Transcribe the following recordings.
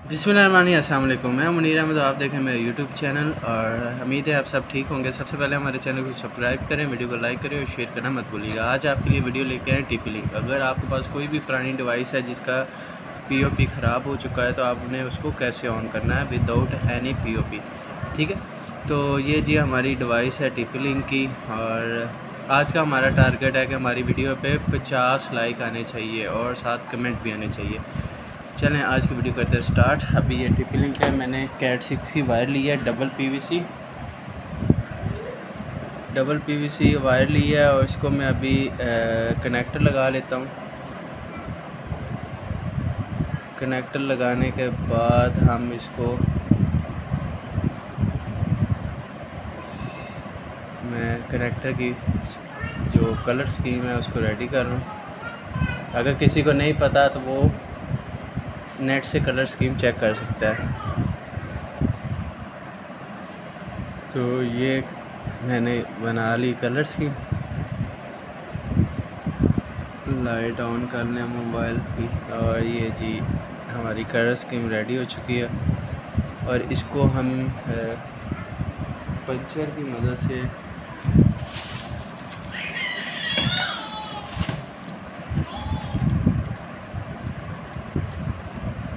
बिस्मिल्लाहिर्रहमानिर्रहीम, अस्सलाम वालेकुम। मैं मुनीर अहमद, आप देखें मेरे यूट्यूब चैनल और उम्मीद है आप सब ठीक होंगे। सबसे पहले हमारे चैनल को सब्सक्राइब करें, वीडियो को लाइक करें और शेयर करना मत भूलिएगा। आज आपके लिए वीडियो लेके आए टीपी लिंक। अगर आपके पास कोई भी पुरानी डिवाइस है जिसका पीओपी ख़राब हो चुका है तो आपने उसको कैसे ऑन करना है विदाउट एनी पीओपी। ठीक है, तो ये जी हमारी डिवाइस है टीपी लिंक की। और आज का हमारा टारगेट है कि हमारी वीडियो पे 50 लाइक आने चाहिए और 7 कमेंट भी आने चाहिए। चलें आज की वीडियो करते हैं स्टार्ट। अभी ये टीपी लिंक है, मैंने कैट 6 की वायर ली है, डबल पीवीसी वायर ली है और इसको मैं अभी कनेक्टर लगा लेता हूँ। कनेक्टर लगाने के बाद हम इसको मैं कनेक्टर की जो कलर स्कीम है उसको रेडी कर रहा हूँ। अगर किसी को नहीं पता तो वो नेट से कलर स्कीम चेक कर सकता है। तो ये मैंने बना ली कलर स्कीम। लाइट ऑन कर लें मोबाइल की और ये जी हमारी कलर स्कीम रेडी हो चुकी है। और इसको हम पंचर की मदद से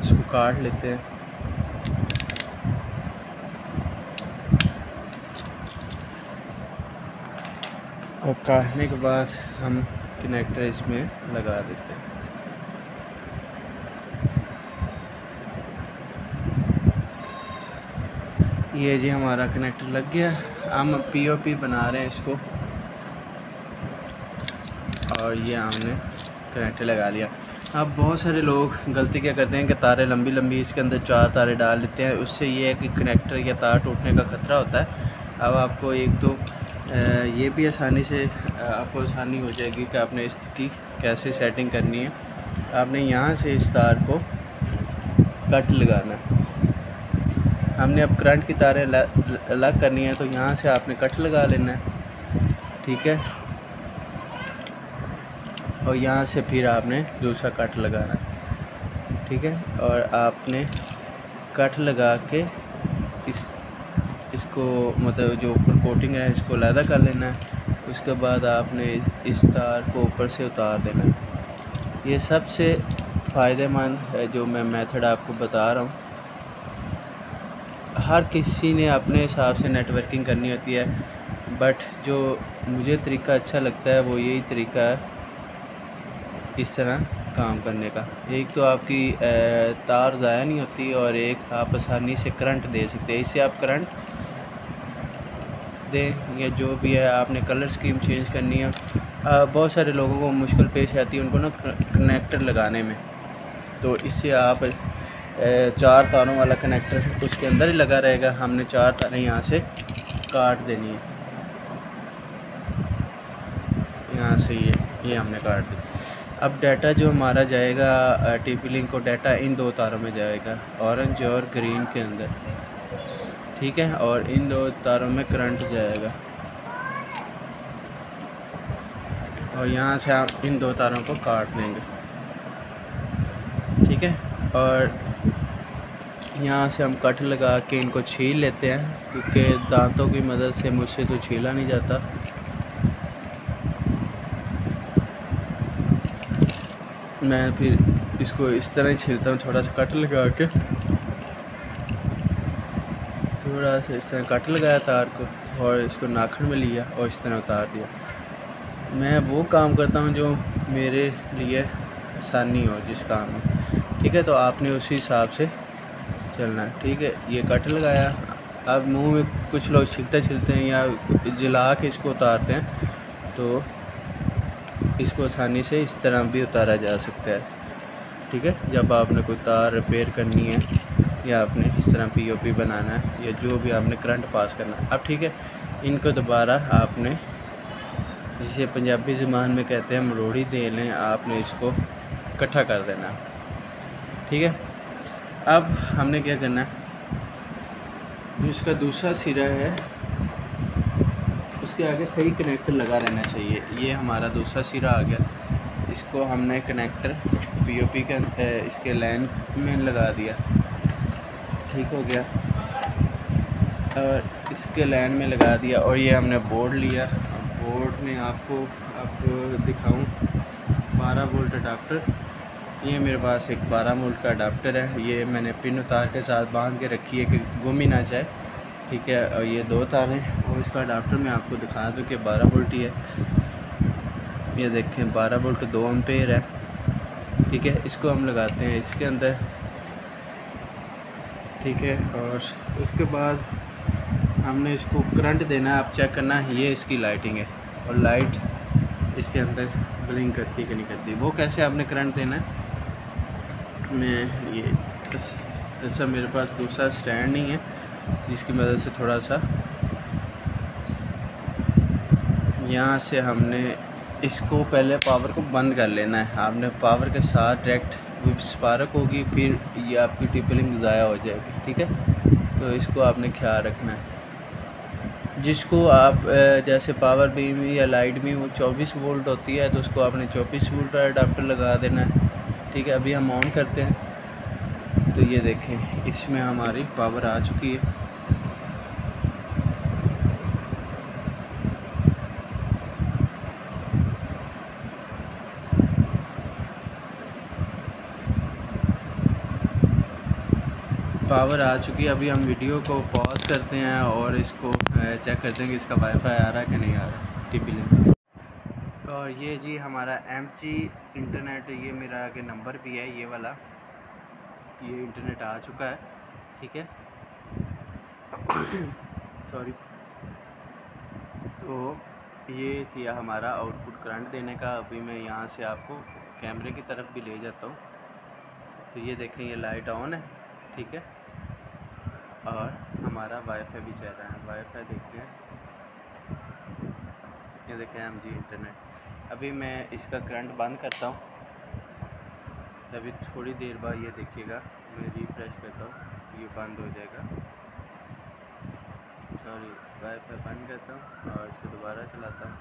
इसको काट लेते हैं। और काटने के बाद हम कनेक्टर इसमें लगा देते हैं। ये जी हमारा कनेक्टर लग गया। हम पीओपी बना रहे हैं इसको और ये हमने कनेक्टर लगा लिया। अब बहुत सारे लोग गलती क्या करते हैं कि तारें लंबी लंबी इसके अंदर 4 तारें डाल लेते हैं। उससे ये है कि कनेक्टर या तार टूटने का ख़तरा होता है। अब आपको एक तो ये भी आसानी से आपको आसानी हो जाएगी कि आपने इसकी कैसे सेटिंग करनी है। आपने यहाँ से इस तार को कट लगाना है। हमने अब करंट की तारें अलग करनी है तो यहाँ से आपने कट लगा लेना है। ठीक है, और यहाँ से फिर आपने दूसरा कट लगाना है। ठीक है, और आपने कट लगा के इसको मतलब जो ऊपर कोटिंग है इसको अलहदा कर लेना है। उसके बाद आपने इस तार को ऊपर से उतार देना है। ये सबसे फ़ायदेमंद है जो मैं मेथड आपको बता रहा हूँ। हर किसी ने अपने हिसाब से नेटवर्किंग करनी होती है, बट जो मुझे तरीका अच्छा लगता है वो यही तरीका है इस तरह काम करने का। एक तो आपकी तार ज़ाया नहीं होती और एक आप आसानी से करंट दे सकते हैं। इससे आप करंट दें या जो भी है आपने कलर स्कीम चेंज करनी है। बहुत सारे लोगों को मुश्किल पेश आती है उनको ना कनेक्टर लगाने में। तो इससे आप 4 तारों वाला कनेक्टर उसके अंदर ही लगा रहेगा। हमने 4 तारें यहाँ से काट देनी है। यहाँ से ये हमने काट दी। अब डाटा जो हमारा जाएगा टीपी लिंक को डाटा इन 2 तारों में जाएगा, ऑरेंज और ग्रीन के अंदर। ठीक है, और इन 2 तारों में करंट जाएगा और यहाँ से आप इन 2 तारों को काट देंगे। ठीक है, और यहाँ से हम कट लगा के इनको छील लेते हैं क्योंकि दांतों की मदद से मुझसे तो छीला नहीं जाता। मैं फिर इसको इस तरह छीलता हूँ, थोड़ा सा कट लगा के, थोड़ा सा इस तरह कट लगाया तार को और इसको नाखून में लिया और इस तरह उतार दिया। मैं वो काम करता हूँ जो मेरे लिए आसानी हो जिस काम में। ठीक है, तो आपने उसी हिसाब से चलना है। ठीक है, ये कट लगाया। अब मुंह में कुछ लोग छिलते हैं या जला के इसको उतारते हैं, तो इसको आसानी से इस तरह भी उतारा जा सकता है। ठीक है, जब आपने कोई तार रिपेयर करनी है या आपने इस तरह पीओपी बनाना है या जो भी आपने करंट पास करना है। अब ठीक है, इनको दोबारा आपने जिसे पंजाबी ज़बान में कहते हैं मरोड़ी दे लें, आपने इसको इकट्ठा कर देना। ठीक है, अब हमने क्या करना है, जो इसका दूसरा सिरा है उसके आगे सही कनेक्टर लगा रहना चाहिए। ये हमारा दूसरा सिरा आ गया। इसको हमने कनेक्टर पीओपी का इसके लाइन में लगा दिया। ठीक हो गया और इसके लाइन में लगा दिया। और ये हमने बोर्ड लिया। बोर्ड में आपको अब दिखाऊं 12 वोल्ट अडाप्टर। ये मेरे पास एक 12 वोल्ट का अडाप्टर है। ये मैंने पिन उतार के साथ बांध के रखी है कि गुम ही ना जाए, ठीक है। और ये 2 तार हैं और इसका अडाप्टर मैं आपको दिखा दूं कि 12 वोल्ट ही है। ये देखें 12 वोल्ट 2 एम्पेयर है, ठीक है। इसको हम लगाते हैं इसके अंदर, ठीक है। और उसके बाद हमने इसको करंट देना है। आप चेक करना है, ये इसकी लाइटिंग है और लाइट इसके अंदर ब्लिंक करती है कि नहीं करती। वो कैसे आपने करंट देना है, मैं ये ऐसा मेरे पास दूसरा स्टैंड नहीं है जिसकी मदद से थोड़ा सा यहाँ से हमने इसको पहले पावर को बंद कर लेना है। आपने पावर के साथ डायरेक्ट स्पार्क होगी, फिर ये आपकी टिपलिंग ज़ाया हो जाएगी, ठीक है। तो इसको आपने ख्याल रखना है। जिसको आप जैसे पावर बीम या लाइट बीम वो 24 वोल्ट होती है, तो उसको आपने 24 वोल्ट का अडाप्टर लगा देना है, ठीक है। अभी हम ऑन करते हैं तो ये देखें इसमें हमारी पावर आ चुकी है। पावर आ चुकी है। अभी हम वीडियो को पॉज करते हैं और इसको चेक करते हैं कि इसका वाईफाई आ रहा है कि नहीं आ रहा टीपी लिंक। और ये जी हमारा MG इंटरनेट, ये मेरा आगे नंबर भी है ये वाला, ये इंटरनेट आ चुका है, ठीक है। सॉरी। तो ये थी हमारा आउटपुट करंट देने का। अभी मैं यहाँ से आपको कैमरे की तरफ भी ले जाता हूँ। तो ये देखें ये लाइट ऑन है, ठीक है। और हमारा वाईफाई भी चल रहा है। वाईफाई देखते हैं, ये देखें MG इंटरनेट। अभी मैं इसका करंट बंद करता हूँ, अभी थोड़ी देर बाद ये देखिएगा मैं रिफ्रेश करता हूँ, ये बंद हो जाएगा। सॉरी, वाईफाई बंद करता हूँ और इसको दोबारा चलाता हूँ।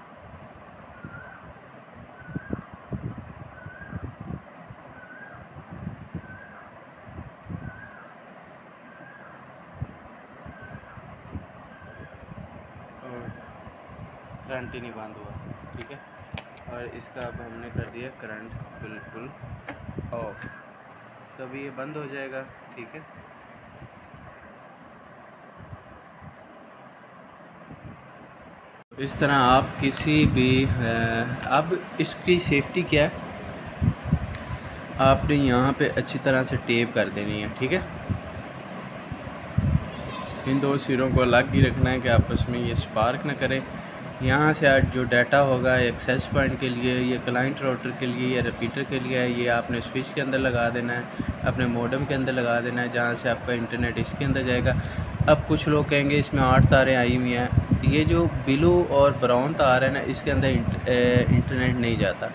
करंट ही नहीं बंद हुआ, ठीक है। और इसका अब हमने कर दिया करंट बिल्कुल ऑफ, तो अभी ये बंद हो जाएगा, ठीक है। इस तरह आप किसी भी अब इसकी सेफ्टी क्या है, आपने यहाँ पे अच्छी तरह से टेप कर देनी है, ठीक है। इन 2 सिरों को अलग ही रखना है कि आपस में ये स्पार्क ना करे। यहाँ से आज जो डाटा होगा एक्सेस पॉइंट के लिए, ये क्लाइंट राउटर के लिए या रिपीटर के लिए है, ये आपने स्विच के अंदर लगा देना है, अपने मॉडेम के अंदर लगा देना है, जहाँ से आपका इंटरनेट इसके अंदर जाएगा। अब कुछ लोग कहेंगे इसमें 8 तारें आई हुई हैं, ये जो ब्लू और ब्राउन तार है ना, इसके अंदर इंटरनेट नहीं जाता,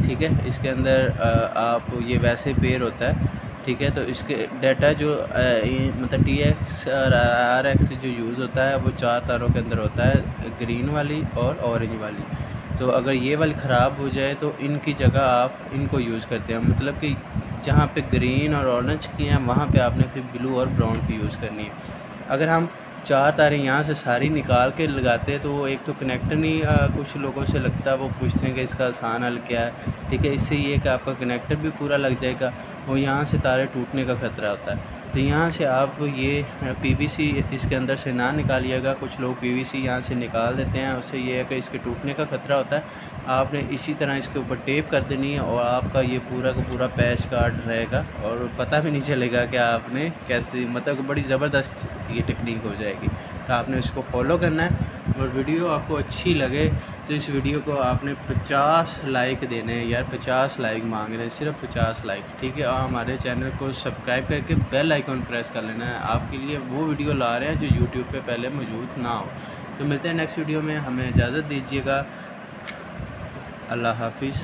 ठीक है। इसके अंदर आप ये वैसे पेयर होता है, ठीक है। तो इसके डाटा जो मतलब TX और RX जो यूज़ होता है वो 4 तारों के अंदर होता है, ग्रीन वाली और ऑरेंज वाली। तो अगर ये वाली ख़राब हो जाए तो इनकी जगह आप इनको यूज़ करते हैं, मतलब कि जहाँ पे ग्रीन और ऑरेंज की हैं वहाँ पे आपने फिर ब्लू और ब्राउन की यूज़ करनी है। अगर हम 4 तारें यहाँ से सारी निकाल के लगाते हैं तो वो एक तो कनेक्टर नहीं, कुछ लोगों से लगता है, वो पूछते हैं कि इसका आसान हल क्या है, ठीक है। इससे ये कि आपका कनेक्टर भी पूरा लग जाएगा और यहाँ से तारे टूटने का ख़तरा होता है। तो यहाँ से आप ये PVC इसके अंदर से ना निकालिएगा। कुछ लोग PVC यहाँ से निकाल देते हैं, उससे ये है कि इसके टूटने का ख़तरा होता है। आपने इसी तरह इसके ऊपर टेप कर देनी है और आपका ये पूरा का पूरा पैच कार्ड रहेगा और पता भी नहीं चलेगा कि आपने कैसे, मतलब बड़ी ज़बरदस्त ये टेक्निक हो जाएगी। तो आपने इसको फॉलो करना है। और वीडियो आपको अच्छी लगे तो इस वीडियो को आपने 50 लाइक देने हैं यार, 50 लाइक मांग रहे हैं, सिर्फ 50 लाइक, ठीक है। और हमारे चैनल को सब्सक्राइब करके बेल आइकन प्रेस कर लेना है। आपके लिए वो वीडियो ला रहे हैं जो यूट्यूब पे पहले मौजूद ना हो। तो मिलते हैं नेक्स्ट वीडियो में, हमें इजाज़त दीजिएगा। अल्लाह हाफिज़।